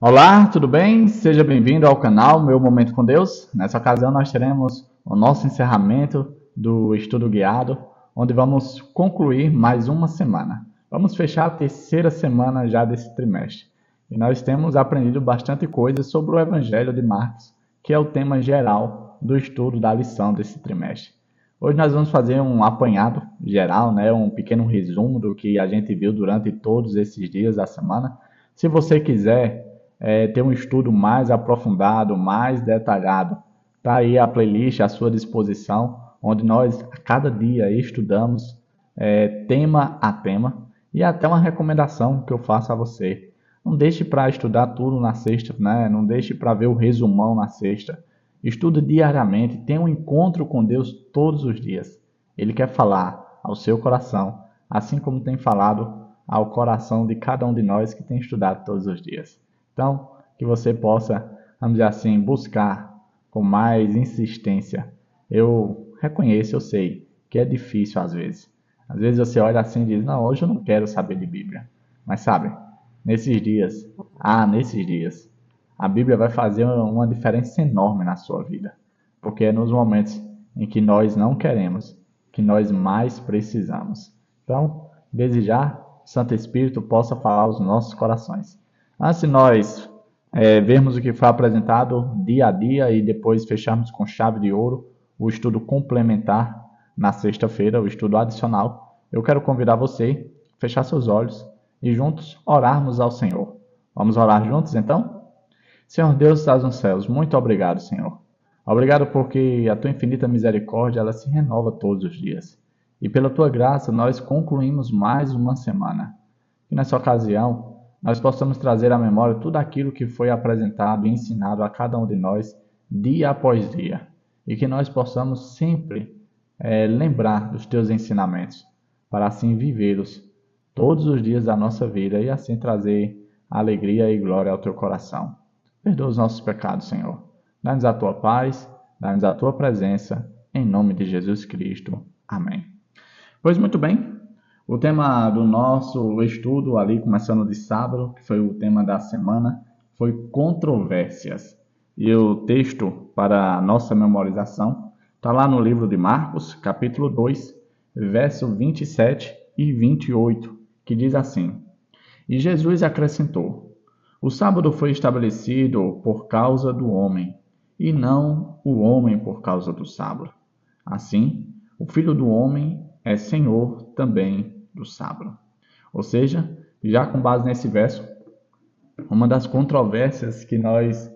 Olá, tudo bem? Seja bem-vindo ao canal Meu Momento com Deus. Nessa ocasião nós teremos o nosso encerramento do estudo guiado, onde vamos concluir mais uma semana. Vamos fechar a terceira semana já desse trimestre. E nós temos aprendido bastante coisa sobre o Evangelho de Marcos, que é o tema geral do estudo da lição desse trimestre. Hoje nós vamos fazer um apanhado geral, um pequeno resumo do que a gente viu durante todos esses dias da semana. Se você quiser ter um estudo mais aprofundado, mais detalhado, está aí a playlist à sua disposição, onde nós a cada dia estudamos tema a tema e até uma recomendação que eu faço a você. Não deixe para estudar tudo na sexta, né? Não deixe para ver o resumão na sexta. Estude diariamente, tenha um encontro com Deus todos os dias. Ele quer falar ao seu coração, assim como tem falado ao coração de cada um de nós que tem estudado todos os dias. Então, que você possa, vamos dizer assim, buscar com mais insistência. Eu reconheço, eu sei que é difícil às vezes. Às vezes você olha assim e diz, não, hoje eu não quero saber de Bíblia. Mas sabe, nesses dias, a Bíblia vai fazer uma diferença enorme na sua vida. Porque é nos momentos em que nós não queremos, que nós mais precisamos. Então, desejar o Santo Espírito possa falar aos nossos corações. Antes de nós vermos o que foi apresentado dia a dia e depois fecharmos com chave de ouro o estudo complementar na sexta-feira, o estudo adicional, eu quero convidar você a fechar seus olhos e juntos orarmos ao Senhor. Vamos orar juntos então? Senhor Deus, estás nos céus, muito obrigado, Senhor. Obrigado porque a tua infinita misericórdia ela se renova todos os dias. E pela tua graça nós concluímos mais uma semana. Que nessa ocasião nós possamos trazer à memória tudo aquilo que foi apresentado e ensinado a cada um de nós dia após dia. E que nós possamos sempre lembrar dos teus ensinamentos, para assim vivê-los todos os dias da nossa vida e assim trazer alegria e glória ao teu coração. Perdoa os nossos pecados, Senhor. Dá-nos a tua paz, dá-nos a tua presença, em nome de Jesus Cristo. Amém. Pois muito bem, o tema do nosso estudo ali, começando de sábado, que foi o tema da semana, foi controvérsias. E o texto para a nossa memorização está lá no livro de Marcos, capítulo 2, verso 27 e 28, que diz assim: E Jesus acrescentou: O sábado foi estabelecido por causa do homem, e não o homem por causa do sábado. Assim, o Filho do Homem é Senhor também do sábado. Ou seja, já com base nesse verso, uma das controvérsias que nós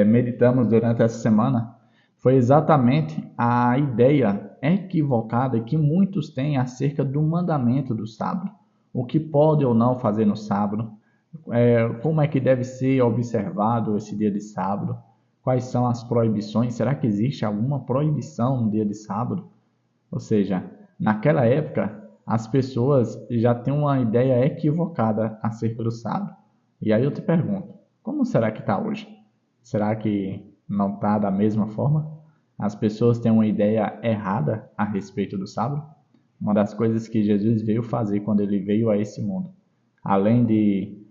meditamos durante essa semana foi exatamente a ideia equivocada que muitos têm acerca do mandamento do sábado. O que pode ou não fazer no sábado, como é que deve ser observado esse dia de sábado, quais são as proibições, será que existe alguma proibição no dia de sábado? Ou seja, naquela época, as pessoas já têm uma ideia equivocada acerca do sábado. E aí eu te pergunto, como será que está hoje? Será que não está da mesma forma? As pessoas têm uma ideia errada a respeito do sábado? Uma das coisas que Jesus veio fazer quando ele veio a esse mundo, além de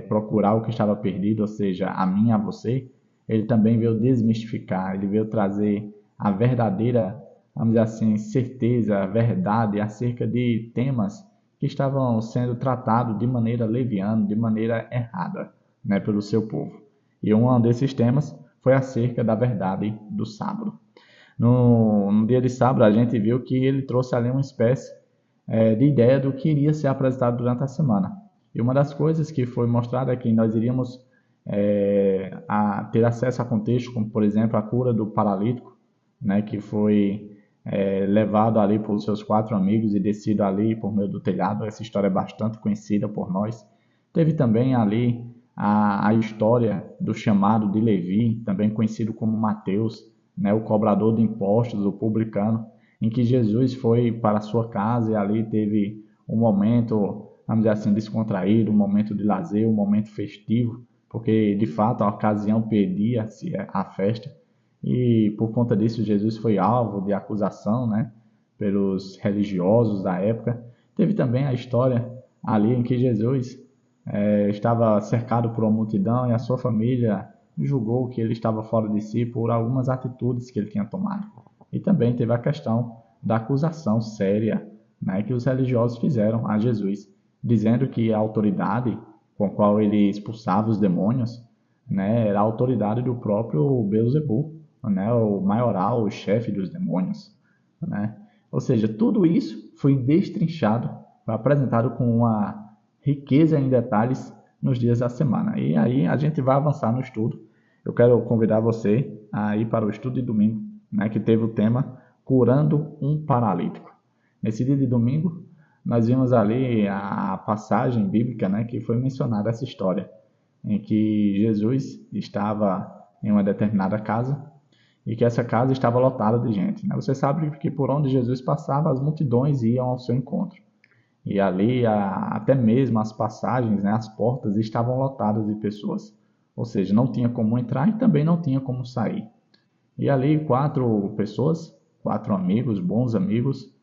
procurar o que estava perdido, ou seja, a mim e a você, ele também veio desmistificar, ele veio trazer a verdadeira, vamos dizer assim, certeza, a verdade acerca de temas que estavam sendo tratados de maneira leviana, de maneira errada, pelo seu povo. E um desses temas foi acerca da verdade do sábado. No dia de sábado, a gente viu que ele trouxe ali uma espécie de ideia do que iria ser apresentado durante a semana. E uma das coisas que foi mostrada é que nós iríamos ter acesso a contextos como, por exemplo, a cura do paralítico, que foi levado ali por seus 4 amigos e descido ali por meio do telhado. Essa história é bastante conhecida por nós. Teve também ali a história do chamado de Levi, também conhecido como Mateus, o cobrador de impostos, o publicano, em que Jesus foi para a sua casa e ali teve um momento, vamos dizer assim, descontraído, um momento de lazer, um momento festivo, porque de fato a ocasião pedia-se a festa. E por conta disso Jesus foi alvo de acusação, pelos religiosos da época. Teve também a história ali em que Jesus estava cercado por uma multidão e a sua família julgou que ele estava fora de si por algumas atitudes que ele tinha tomado. E também teve a questão da acusação séria, né, que os religiosos fizeram a Jesus, dizendo que a autoridade com a qual ele expulsava os demônios, né, era a autoridade do próprio Beelzebub, né, o maioral, o chefe dos demônios, né? Ou seja, tudo isso foi destrinchado, foi apresentado com uma riqueza em detalhes nos dias da semana. E aí a gente vai avançar no estudo. Eu quero convidar você a ir para o estudo de domingo, né, que teve o tema Curando um Paralítico. Nesse dia de domingo, nós vimos ali a passagem bíblica, né, que foi mencionada essa história, em que Jesus estava em uma determinada casa e que essa casa estava lotada de gente, né? Você sabe que por onde Jesus passava, as multidões iam ao seu encontro. E ali, até mesmo as passagens, né, as portas estavam lotadas de pessoas. Ou seja, não tinha como entrar e também não tinha como sair. E ali, quatro pessoas, quatro amigos, bons amigos,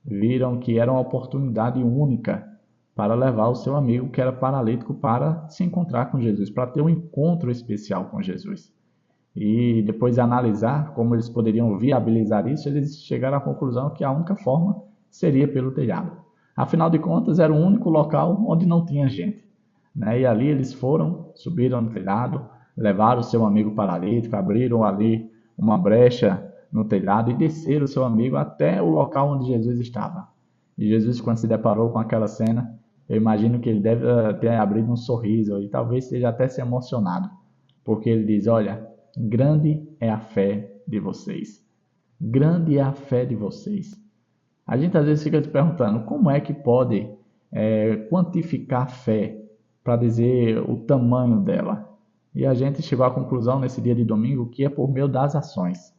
viram que era uma oportunidade única para levar o seu amigo que era paralítico para se encontrar com Jesus, para ter um encontro especial com Jesus. E depois de analisar como eles poderiam viabilizar isso, eles chegaram à conclusão que a única forma seria pelo telhado. Afinal de contas, era o único local onde não tinha gente, né? E ali eles foram, subiram no telhado, levaram o seu amigo paralítico, abriram ali uma brecha no telhado e desceram o seu amigo até o local onde Jesus estava. E Jesus, quando se deparou com aquela cena, eu imagino que ele deve ter abrido um sorriso e talvez esteja até se emocionado, porque ele diz: Olha, grande é a fé de vocês. Grande é a fé de vocês. A gente às vezes fica se perguntando como é que pode quantificar a fé para dizer o tamanho dela. E a gente chegou à conclusão nesse dia de domingo que é por meio das ações.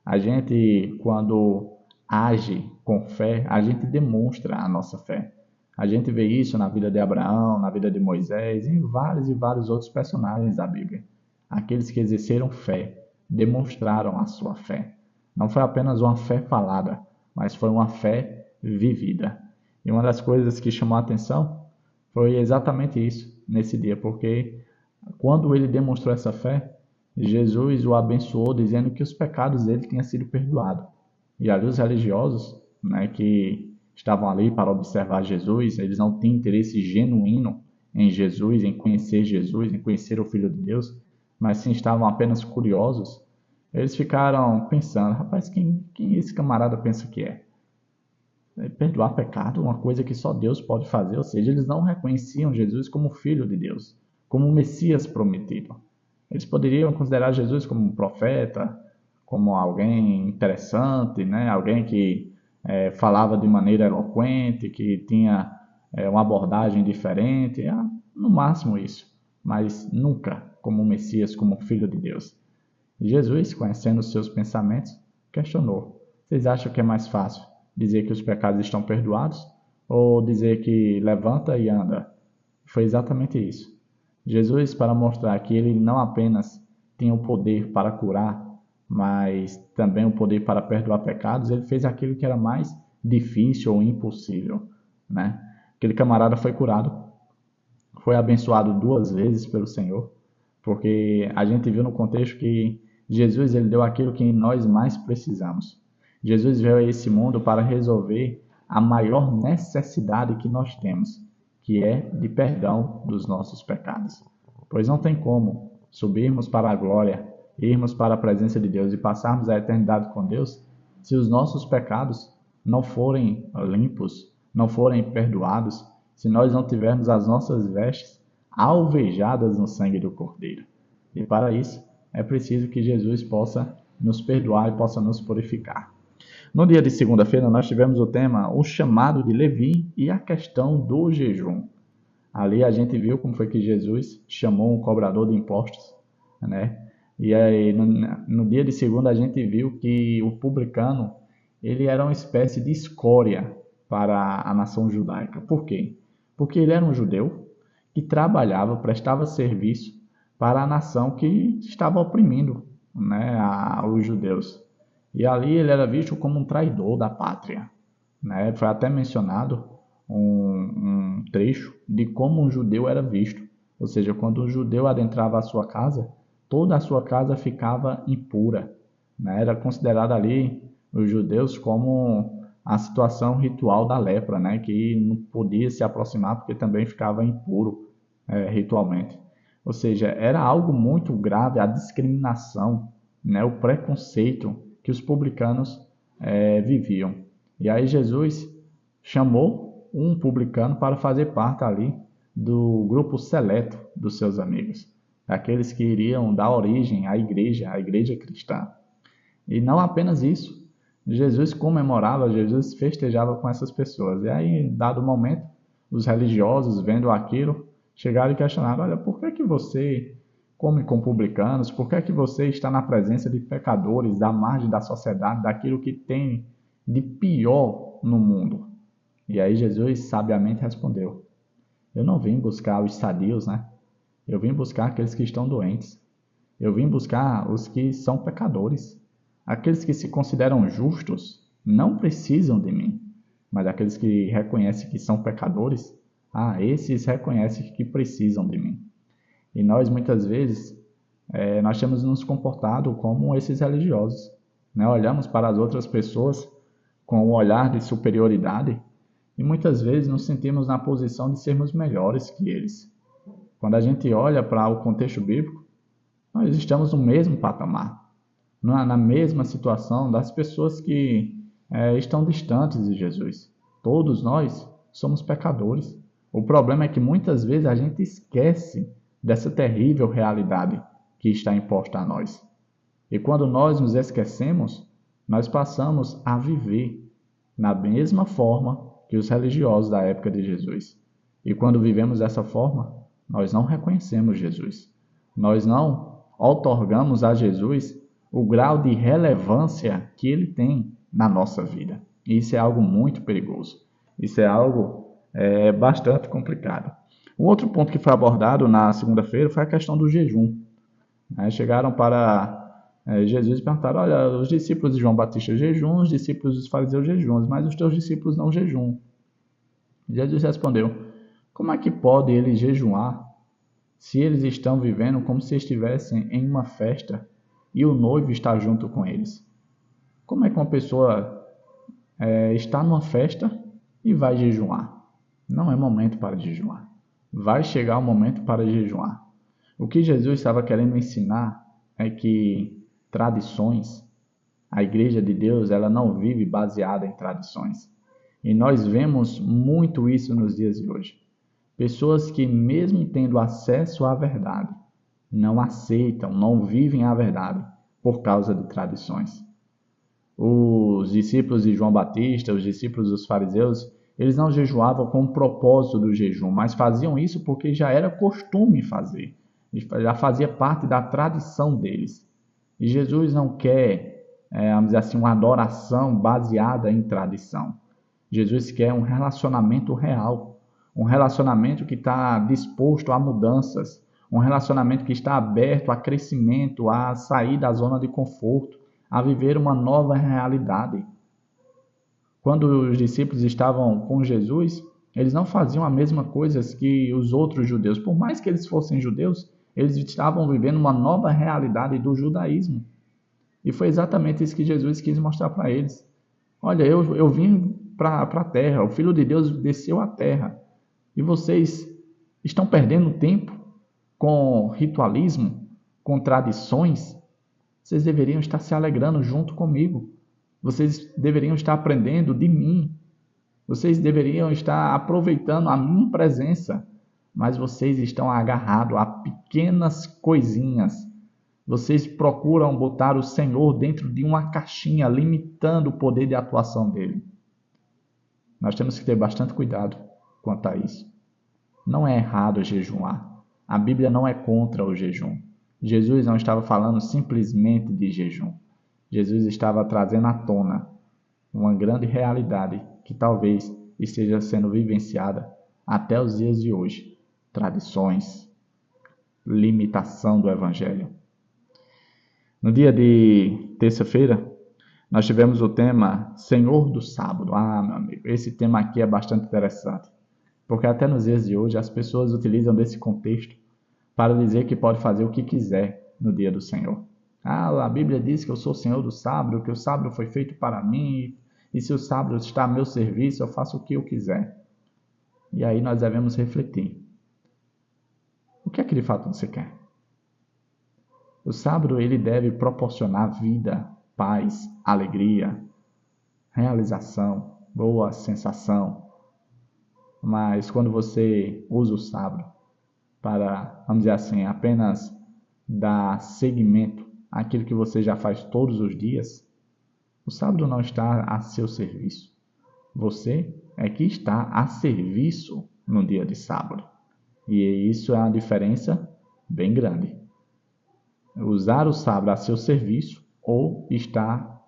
A gente, quando age com fé, a gente demonstra a nossa fé. A gente vê isso na vida de Abraão, na vida de Moisés, em vários e vários outros personagens da Bíblia. Aqueles que exerceram fé, demonstraram a sua fé. Não foi apenas uma fé falada, mas foi uma fé vivida. E uma das coisas que chamou a atenção foi exatamente isso nesse dia, porque quando ele demonstrou essa fé, Jesus o abençoou dizendo que os pecados dele tinham sido perdoados. E ali os religiosos, né, que estavam ali para observar Jesus, eles não tinham interesse genuíno em Jesus, em conhecer o Filho de Deus, mas sim estavam apenas curiosos. Eles ficaram pensando: rapaz, quem esse camarada pensa que é? Perdoar pecado, uma coisa que só Deus pode fazer. Ou seja, eles não reconheciam Jesus como Filho de Deus, como o Messias prometido. Eles poderiam considerar Jesus como um profeta, como alguém interessante, né? Alguém que falava de maneira eloquente, que tinha uma abordagem diferente, no máximo isso, mas nunca como um Messias, como um Filho de Deus. E Jesus, conhecendo os seus pensamentos, questionou: vocês acham que é mais fácil dizer que os pecados estão perdoados ou dizer que levanta e anda? Foi exatamente isso. Jesus, para mostrar que ele não apenas tinha o poder para curar, mas também o poder para perdoar pecados, ele fez aquilo que era mais difícil ou impossível, né? Aquele camarada foi curado, foi abençoado duas vezes pelo Senhor, porque a gente viu no contexto que Jesus ele deu aquilo que nós mais precisamos. Jesus veio a esse mundo para resolver a maior necessidade que nós temos, que é de perdão dos nossos pecados. Pois não tem como subirmos para a glória, irmos para a presença de Deus e passarmos a eternidade com Deus se os nossos pecados não forem limpos, não forem perdoados, se nós não tivermos as nossas vestes alvejadas no sangue do Cordeiro. E para isso é preciso que Jesus possa nos perdoar e possa nos purificar. No dia de segunda-feira nós tivemos o tema o chamado de Levi e a questão do jejum. Ali a gente viu como foi que Jesus chamou um cobrador de impostos, né? E aí no dia de segunda a gente viu que o publicano ele era uma espécie de escória para a nação judaica. Por quê? Porque ele era um judeu que trabalhava, prestava serviço para a nação que estava oprimindo, né, os judeus. E ali ele era visto como um traidor da pátria, né? Foi até mencionado um trecho de como um judeu era visto. Ou seja, quando um judeu adentrava a sua casa, toda a sua casa ficava impura, né? Era considerado ali os judeus como a situação ritual da lepra, né? Que não podia se aproximar porque também ficava impuro ritualmente. Ou seja, era algo muito grave a discriminação, né? O preconceito que os publicanos viviam. E aí Jesus chamou um publicano para fazer parte ali do grupo seleto dos seus amigos, aqueles que iriam dar origem à igreja cristã. E não apenas isso, Jesus comemorava, Jesus festejava com essas pessoas. E aí, em dado momento, os religiosos, vendo aquilo, chegaram e questionaram: olha, por que você come com publicanos? Por que você está na presença de pecadores, da margem da sociedade, daquilo que tem de pior no mundo? E aí Jesus sabiamente respondeu: eu não vim buscar os sadios, né? Eu vim buscar aqueles que estão doentes. Eu vim buscar os que são pecadores. Aqueles que se consideram justos não precisam de mim, mas aqueles que reconhecem que são pecadores, esses reconhecem que precisam de mim. E nós, muitas vezes, nós temos nos comportado como esses religiosos, né? Olhamos para as outras pessoas com um olhar de superioridade e muitas vezes nos sentimos na posição de sermos melhores que eles. Quando a gente olha para o contexto bíblico, nós estamos no mesmo patamar, na mesma situação das pessoas que estão distantes de Jesus. Todos nós somos pecadores. O problema é que muitas vezes a gente esquece dessa terrível realidade que está imposta a nós. E quando nós nos esquecemos, nós passamos a viver na mesma forma que os religiosos da época de Jesus. E quando vivemos dessa forma, nós não reconhecemos Jesus. Nós não outorgamos a Jesus o grau de relevância que ele tem na nossa vida. E isso é algo muito perigoso. Isso é algo bastante complicado. Um outro ponto que foi abordado na segunda-feira foi a questão do jejum. Chegaram para Jesus e perguntaram: olha, os discípulos de João Batista jejuam, os discípulos dos fariseus jejuam, mas os teus discípulos não jejuam. Jesus respondeu: como é que pode eles jejuar se eles estão vivendo como se estivessem em uma festa e o noivo está junto com eles? Como é que uma pessoa está numa festa e vai jejuar? Não é momento para jejuar. Vai chegar o momento para jejuar. O que Jesus estava querendo ensinar é que tradições, a igreja de Deus, ela não vive baseada em tradições. E nós vemos muito isso nos dias de hoje. Pessoas que, mesmo tendo acesso à verdade, não aceitam, não vivem a verdade por causa de tradições. Os discípulos de João Batista, os discípulos dos fariseus, eles não jejuavam com o propósito do jejum, mas faziam isso porque já era costume fazer, já fazia parte da tradição deles. E Jesus não quer, vamos dizer assim, uma adoração baseada em tradição. Jesus quer um relacionamento real, um relacionamento que está disposto a mudanças, um relacionamento que está aberto a crescimento, a sair da zona de conforto, a viver uma nova realidade. Quando os discípulos estavam com Jesus, eles não faziam a mesma coisa que os outros judeus. Por mais que eles fossem judeus, eles estavam vivendo uma nova realidade do judaísmo. E foi exatamente isso que Jesus quis mostrar para eles. Olha, eu vim para a terra, o Filho de Deus desceu à terra. E vocês estão perdendo tempo com ritualismo, com tradições? Vocês deveriam estar se alegrando junto comigo. Vocês deveriam estar aprendendo de mim. Vocês deveriam estar aproveitando a minha presença. Mas vocês estão agarrados a pequenas coisinhas. Vocês procuram botar o Senhor dentro de uma caixinha, limitando o poder de atuação dele. Nós temos que ter bastante cuidado quanto a isso. Não é errado jejuar. A Bíblia não é contra o jejum. Jesus não estava falando simplesmente de jejum. Jesus estava trazendo à tona uma grande realidade que talvez esteja sendo vivenciada até os dias de hoje. Tradições, limitação do Evangelho. No dia de terça-feira, Nós tivemos o tema Senhor do Sábado. Meu amigo, esse tema aqui é bastante interessante, porque até nos dias de hoje as pessoas utilizam desse contexto para dizer que pode fazer o que quiser no dia do Senhor. A Bíblia diz que eu sou o Senhor do sábado, que o sábado foi feito para mim, e se o sábado está a meu serviço, eu faço o que eu quiser. E aí nós devemos refletir. O que é que de fato você quer? O sábado ele deve proporcionar vida, paz, alegria, realização, boa sensação. Mas quando você usa o sábado para, vamos dizer assim, apenas dar seguimento àquilo que você já faz todos os dias, o sábado não está a seu serviço. Você é que está a serviço no dia de sábado. E isso é uma diferença bem grande. Usar o sábado a seu serviço ou estar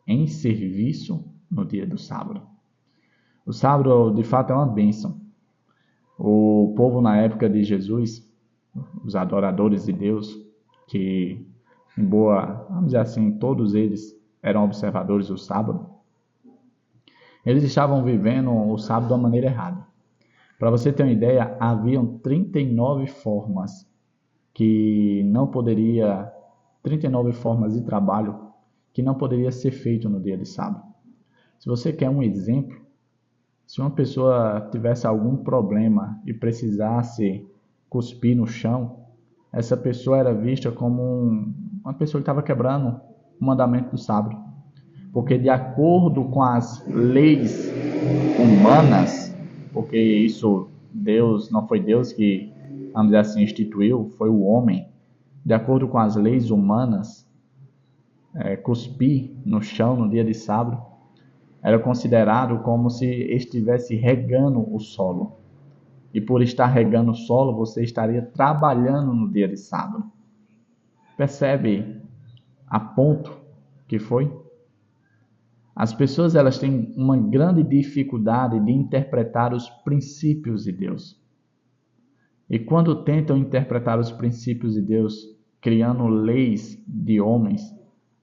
em serviço no dia do sábado. O sábado, de fato, é uma bênção. O povo na época de Jesus, os adoradores de Deus, que, embora, vamos dizer assim, todos eles eram observadores do sábado, eles estavam vivendo o sábado de uma maneira errada. Para você ter uma ideia, haviam 39 formas que não poderia, 39 formas de trabalho que não poderia ser feito no dia de sábado. Se você quer um exemplo, se uma pessoa tivesse algum problema e precisasse cuspir no chão, essa pessoa era vista como uma pessoa que estava quebrando o mandamento do sábado. Porque de acordo com as leis humanas, porque isso Deus, não foi Deus que, vamos dizer assim, instituiu, foi o homem. De acordo com as leis humanas, cuspir no chão no dia de sábado era considerado como se estivesse regando o solo. E por estar regando o solo, você estaria trabalhando no dia de sábado. Percebe a ponto que foi? As pessoas elas têm uma grande dificuldade de interpretar os princípios de Deus. E quando tentam interpretar os princípios de Deus, criando leis de homens,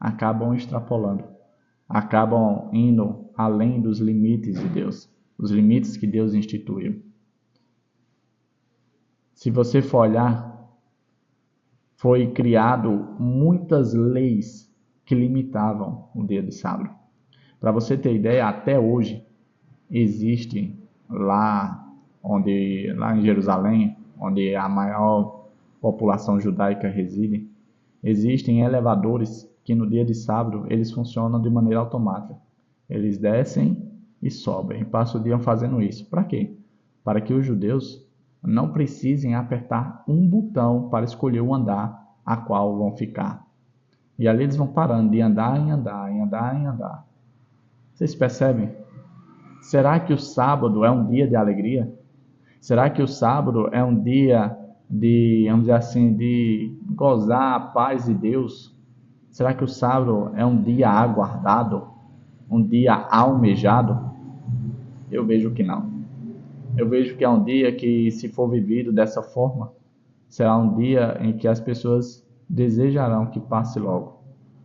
acabam extrapolando, acabam indo além dos limites de Deus, os limites que Deus instituiu. Se você for olhar, foi criado muitas leis que limitavam o dia de sábado. Para você ter ideia, até hoje existe lá em Jerusalém, onde a maior população judaica reside, existem elevadores que no dia de sábado eles funcionam de maneira automática. Eles descem e sobem, e passam o dia fazendo isso. Para quê? Para que os judeus não precisem apertar um botão para escolher o andar a qual vão ficar. E ali eles vão parando de andar em andar, em andar em andar. Vocês percebem? Será que o sábado é um dia de alegria? Será que o sábado é um dia de, vamos dizer assim, de gozar a paz de Deus? Será que o sábado é um dia aguardado? Um dia almejado? Eu vejo que não. Eu vejo que é um dia que, se for vivido dessa forma, será um dia em que as pessoas desejarão que passe logo.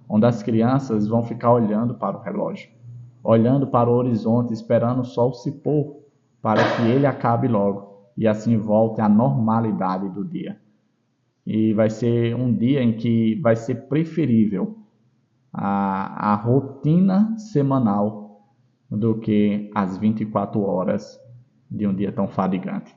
Onde as crianças vão ficar olhando para o relógio, olhando para o horizonte, esperando o sol se pôr, para que ele acabe logo, e assim volte à normalidade do dia. E vai ser um dia em que vai ser preferível a rotina semanal do que as 24 horas de um dia tão fadigante.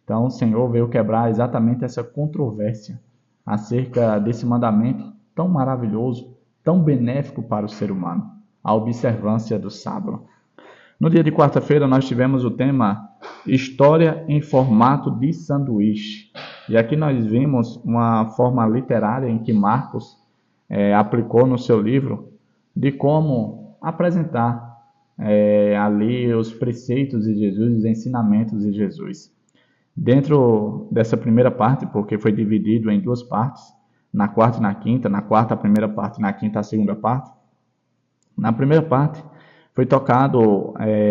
Então o Senhor veio quebrar exatamente essa controvérsia acerca desse mandamento tão maravilhoso, tão benéfico para o ser humano, a observância do sábado. No dia de quarta-feira nós tivemos o tema História em formato de sanduíche. E aqui nós vimos uma forma literária em que Marcos aplicou no seu livro de como apresentar ali os preceitos de Jesus, os ensinamentos de Jesus. Dentro dessa primeira parte, porque foi dividido em duas partes, na quarta e na quinta, na quarta a primeira parte, na quinta a segunda parte. Na primeira parte foi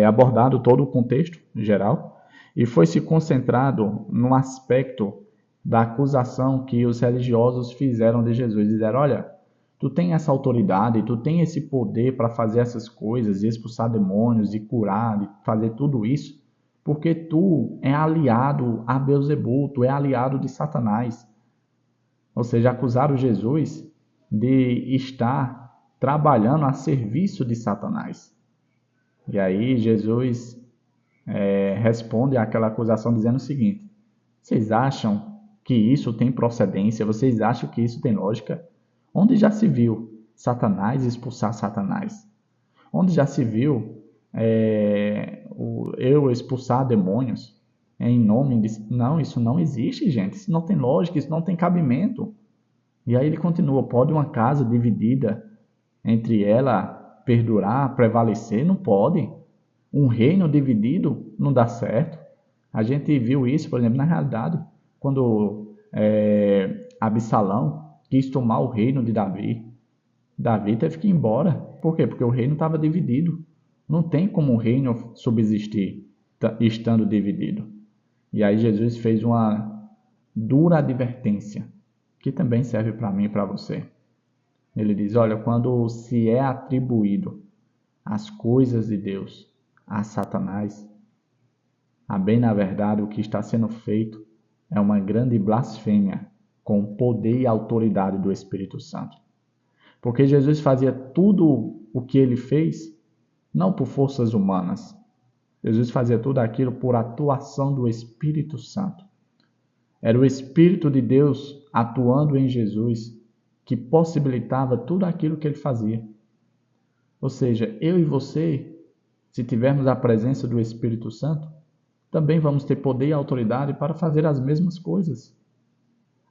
abordado todo o contexto geral e foi se concentrado no aspecto da acusação que os religiosos fizeram de Jesus. Disseram, olha, Tu tem essa autoridade, tu tem esse poder para fazer essas coisas, de expulsar demônios, de curar, de fazer tudo isso, porque tu é aliado a Beelzebul, tu é aliado de Satanás. Ou seja, acusaram Jesus de estar trabalhando a serviço de Satanás. E aí Jesus responde àquela acusação dizendo o seguinte: vocês acham que isso tem procedência? Vocês acham que isso tem lógica? Onde já se viu Satanás expulsar Satanás? Onde já se viu eu expulsar demônios em nome de... Não, isso não existe, gente. Isso não tem lógica, isso não tem cabimento. E aí ele continua: pode uma casa dividida entre ela perdurar, prevalecer? Não pode. Um reino dividido não dá certo. A gente viu isso, por exemplo, na realidade, quando Absalão quis tomar o reino de Davi. Davi teve que ir embora. Por quê? Porque o reino estava dividido. Não tem como o reino subsistir estando dividido. E aí Jesus fez uma dura advertência, que também serve para mim e para você. Ele diz: olha, quando se é atribuído as coisas de Deus a Satanás, a bem na verdade o que está sendo feito é uma grande blasfêmia com o poder e a autoridade do Espírito Santo. Porque Jesus fazia tudo o que ele fez não por forças humanas. Jesus fazia tudo aquilo por atuação do Espírito Santo. Era o Espírito de Deus atuando em Jesus que possibilitava tudo aquilo que ele fazia. Ou seja, eu e você, se tivermos a presença do Espírito Santo, também vamos ter poder e autoridade para fazer as mesmas coisas.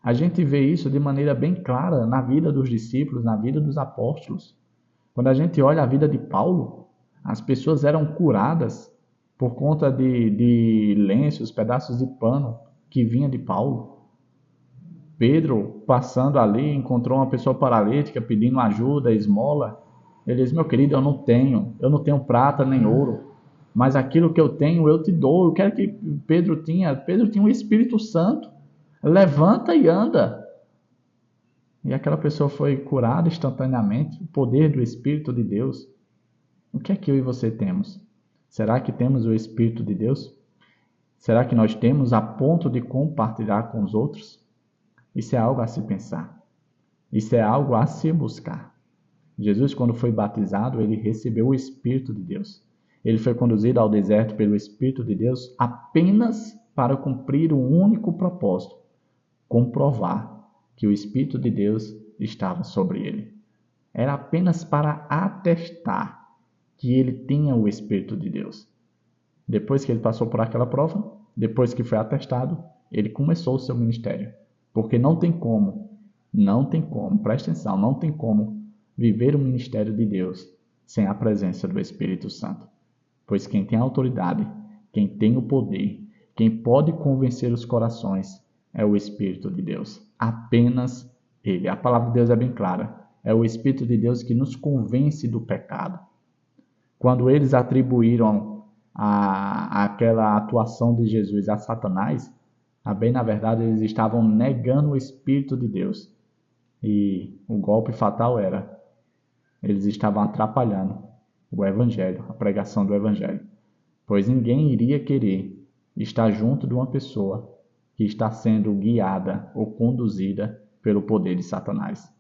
A gente vê isso de maneira bem clara na vida dos discípulos, na vida dos apóstolos. Quando a gente olha a vida de Paulo, as pessoas eram curadas por conta de lenços, pedaços de pano que vinha de Paulo. Pedro, passando ali, encontrou uma pessoa paralítica pedindo ajuda, esmola. Ele diz: meu querido, eu não tenho prata nem ouro, mas aquilo que eu tenho eu te dou. Eu quero que Pedro tinha o Espírito Santo. Levanta e anda. E aquela pessoa foi curada instantaneamente, o poder do Espírito de Deus. O que é que eu e você temos? Será que temos o Espírito de Deus? Será que nós temos a ponto de compartilhar com os outros? Isso é algo a se pensar. Isso é algo a se buscar. Jesus, quando foi batizado, ele recebeu o Espírito de Deus. Ele foi conduzido ao deserto pelo Espírito de Deus apenas para cumprir um único propósito: comprovar que o Espírito de Deus estava sobre ele. Era apenas para atestar que ele tinha o Espírito de Deus. Depois que ele passou por aquela prova, depois que foi atestado, ele começou o seu ministério. Porque não tem como, presta atenção, não tem como viver o ministério de Deus sem a presença do Espírito Santo. Pois quem tem a autoridade, quem tem o poder, quem pode convencer os corações é o Espírito de Deus. Apenas Ele. A palavra de Deus é bem clara. É o Espírito de Deus que nos convence do pecado. Quando eles atribuíram aquela atuação de Jesus a Satanás, bem na verdade eles estavam negando o Espírito de Deus. E o golpe fatal era: eles estavam atrapalhando o Evangelho, a pregação do Evangelho. Pois ninguém iria querer estar junto de uma pessoa que está sendo guiada ou conduzida pelo poder de Satanás.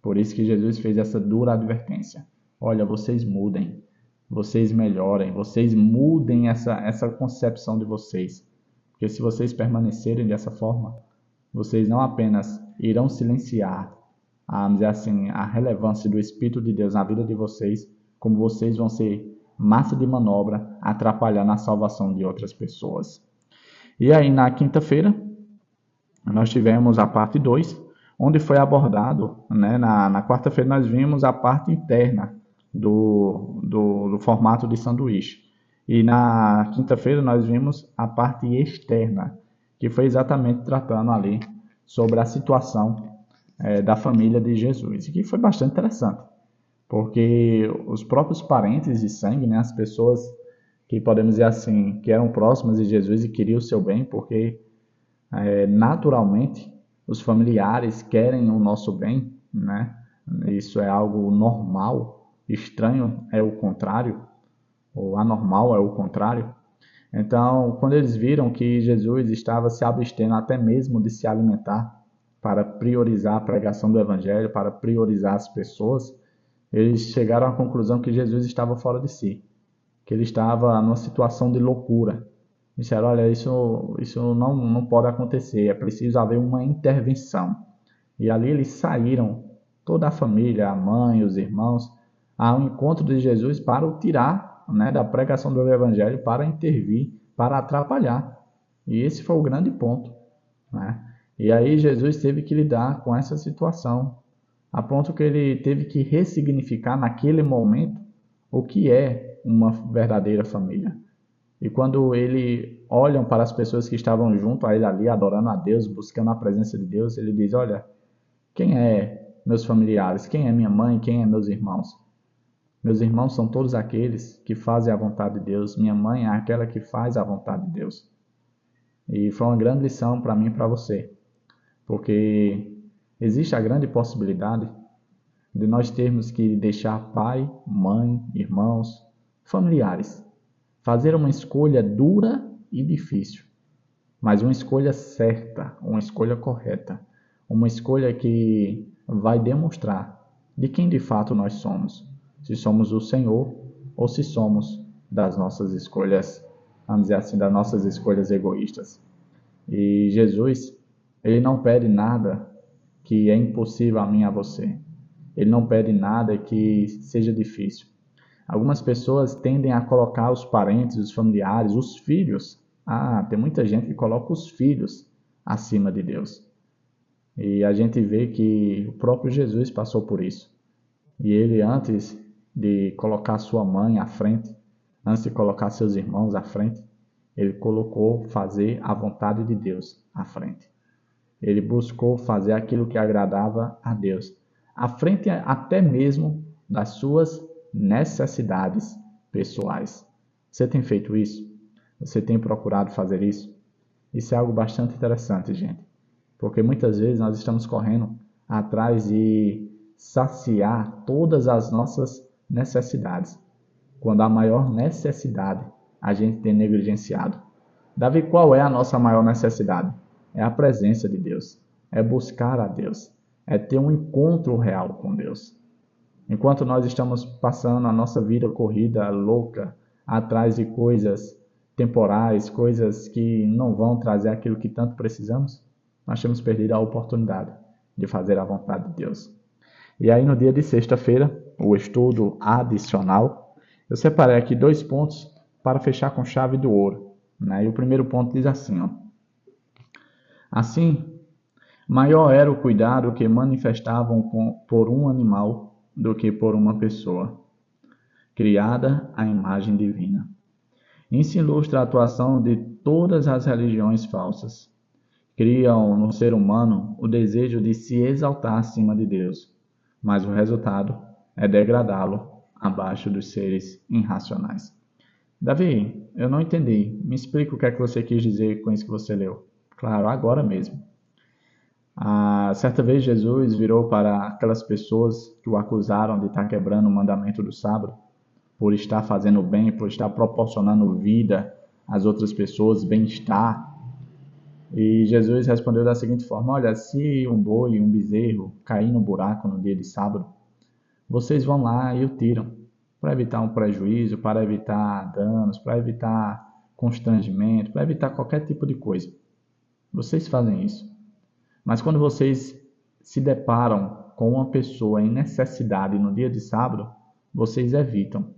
Por isso que Jesus fez essa dura advertência: olha, vocês mudem, vocês melhorem, vocês mudem essa concepção de vocês. Porque se vocês permanecerem dessa forma, vocês não apenas irão silenciar, vamos dizer assim, a relevância do Espírito de Deus na vida de vocês, como vocês vão ser massa de manobra, atrapalhando a salvação de outras pessoas. E aí, na quinta-feira, nós tivemos a parte 2, onde foi abordado, né? Na quarta-feira nós vimos a parte interna do formato de sanduíche. E na quinta-feira nós vimos a parte externa, que foi exatamente tratando ali sobre a situação da família de Jesus. E que foi bastante interessante, porque os próprios parentes de sangue, né, as pessoas que podemos dizer assim, que eram próximas de Jesus e queriam o seu bem, porque naturalmente os familiares querem o nosso bem, né? isso é algo normal, estranho é o contrário, ou anormal é o contrário. Então, quando eles viram que Jesus estava se abstendo até mesmo de se alimentar para priorizar a pregação do evangelho, para priorizar as pessoas, eles chegaram à conclusão que Jesus estava fora de si, que ele estava numa situação de loucura. Disseram, olha, isso não pode acontecer, é preciso haver uma intervenção. E ali eles saíram, toda a família, a mãe, os irmãos, ao encontro de Jesus para o tirar, né, da pregação do evangelho, para intervir, para atrapalhar. E esse foi o grande ponto, né? E aí Jesus teve que lidar com essa situação, a ponto que ele teve que ressignificar naquele momento o que é uma verdadeira família. E quando ele olham para as pessoas que estavam junto a ele ali, adorando a Deus, buscando a presença de Deus, ele diz, olha, quem é meus familiares? Quem é minha mãe? Quem é meus irmãos? Meus irmãos são todos aqueles que fazem a vontade de Deus. Minha mãe é aquela que faz a vontade de Deus. E foi uma grande lição para mim e para você, porque existe a grande possibilidade de nós termos que deixar pai, mãe, irmãos, familiares, fazer uma escolha dura e difícil, mas uma escolha certa, uma escolha correta, uma escolha que vai demonstrar de quem de fato nós somos, se somos o Senhor ou se somos das nossas escolhas, vamos dizer assim, das nossas escolhas egoístas. E Jesus, ele não pede nada que é impossível a mim e a você. Ele não pede nada que seja difícil. Algumas pessoas tendem a colocar os parentes, os familiares, os filhos. Tem muita gente que coloca os filhos acima de Deus. E a gente vê que o próprio Jesus passou por isso. E ele, antes de colocar sua mãe à frente, antes de colocar seus irmãos à frente, ele colocou fazer a vontade de Deus à frente. Ele buscou fazer aquilo que agradava a Deus, à frente até mesmo das suas necessidades pessoais. Você tem feito isso? Você tem procurado fazer isso? Isso é algo bastante interessante, gente, porque muitas vezes nós estamos correndo atrás de saciar todas as nossas necessidades, quando a maior necessidade a gente tem negligenciado. Davi, qual é a nossa maior necessidade? É a presença de Deus, é buscar a Deus, é ter um encontro real com Deus. Enquanto nós estamos passando a nossa vida corrida louca atrás de coisas temporais, coisas que não vão trazer aquilo que tanto precisamos, nós temos perdido a oportunidade de fazer a vontade de Deus. E aí no dia de sexta-feira, o estudo adicional, eu separei aqui 2 pontos para fechar com chave do ouro, né? E o primeiro ponto diz assim, ó: assim, maior era o cuidado que manifestavam por um animal do que por uma pessoa, criada à imagem divina. Isso ilustra a atuação de todas as religiões falsas. Criam no ser humano o desejo de se exaltar acima de Deus, mas o resultado é degradá-lo abaixo dos seres irracionais. Davi, eu não entendi. Me explica o que é que você quis dizer com isso que você leu. Claro, agora mesmo. Certa vez Jesus virou para aquelas pessoas que o acusaram de estar quebrando o mandamento do sábado, por estar fazendo bem, por estar proporcionando vida às outras pessoas, bem-estar. E Jesus respondeu da seguinte forma: olha, se um boi, um bezerro cair no buraco no dia de sábado, vocês vão lá e o tiram, para evitar um prejuízo, para evitar danos, para evitar constrangimento, para evitar qualquer tipo de coisa. Vocês fazem isso. Mas quando vocês se deparam com uma pessoa em necessidade no dia de sábado, vocês evitam.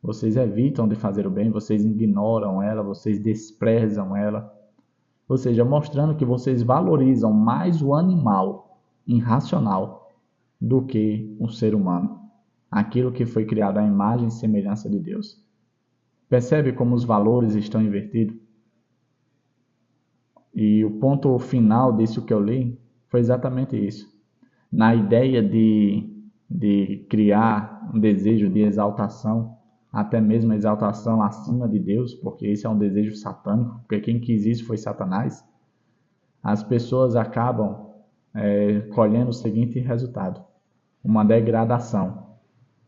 Vocês evitam de fazer o bem, vocês ignoram ela, vocês desprezam ela. Ou seja, mostrando que vocês valorizam mais o animal irracional do que o ser humano, aquilo que foi criado à imagem e semelhança de Deus. Percebe como os valores estão invertidos? E o ponto final disso que eu li foi exatamente isso. Na ideia de criar um desejo de exaltação, até mesmo a exaltação acima de Deus, porque esse é um desejo satânico, porque quem quis isso foi Satanás, as pessoas acabam colhendo o seguinte resultado: uma degradação,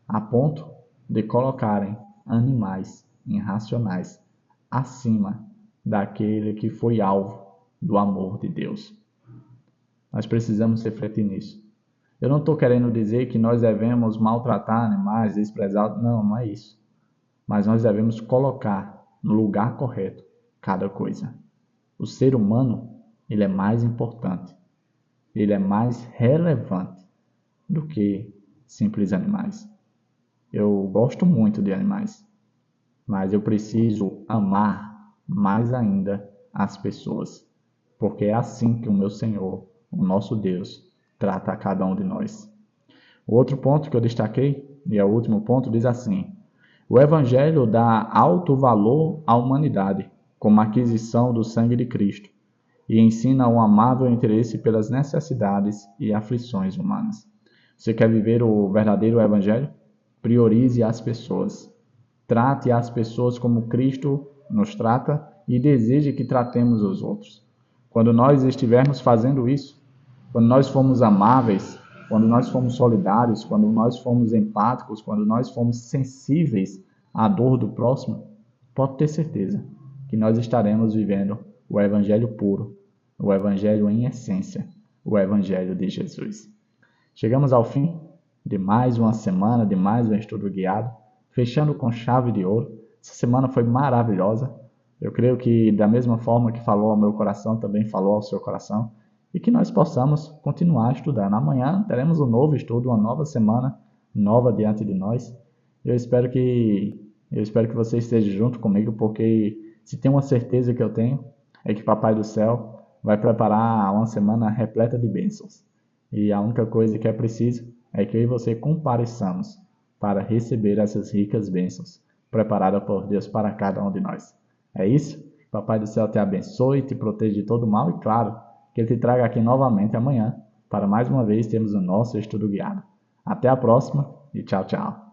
a ponto de colocarem animais irracionais acima daquele que foi alvo do amor de Deus. Nós precisamos refletir nisso. Eu não estou querendo dizer que nós devemos maltratar animais, desprezar, não é isso. Mas nós devemos colocar no lugar correto cada coisa. O ser humano, ele é mais importante, ele é mais relevante do que simples animais. Eu gosto muito de animais, mas eu preciso amar mais ainda as pessoas, porque é assim que o meu Senhor, o nosso Deus, trata a cada um de nós. O outro ponto que eu destaquei, e é o último ponto, diz assim: o Evangelho dá alto valor à humanidade, como aquisição do sangue de Cristo, e ensina um amável interesse pelas necessidades e aflições humanas. Você quer viver o verdadeiro Evangelho? Priorize as pessoas. Trate as pessoas como Cristo nos trata e deseje que tratemos os outros. Quando nós estivermos fazendo isso, quando nós formos amáveis, quando nós formos solidários, quando nós formos empáticos, quando nós formos sensíveis à dor do próximo, pode ter certeza que nós estaremos vivendo o Evangelho puro, o Evangelho em essência, o Evangelho de Jesus. Chegamos ao fim de mais uma semana, de mais um estudo guiado, fechando com chave de ouro. Essa semana foi maravilhosa. Eu creio que da mesma forma que falou ao meu coração, também falou ao seu coração. E que nós possamos continuar estudando. Amanhã teremos um novo estudo, uma nova semana, nova diante de nós. Eu espero que você esteja junto comigo, porque se tem uma certeza que eu tenho, é que Papai do Céu vai preparar uma semana repleta de bênçãos. E a única coisa que é preciso é que eu e você compareçamos para receber essas ricas bênçãos preparadas por Deus para cada um de nós. É isso? Papai do Céu te abençoe, te proteja de todo mal e, claro, que Ele te traga aqui novamente amanhã para mais uma vez termos o nosso estudo guiado. Até a próxima e tchau, tchau.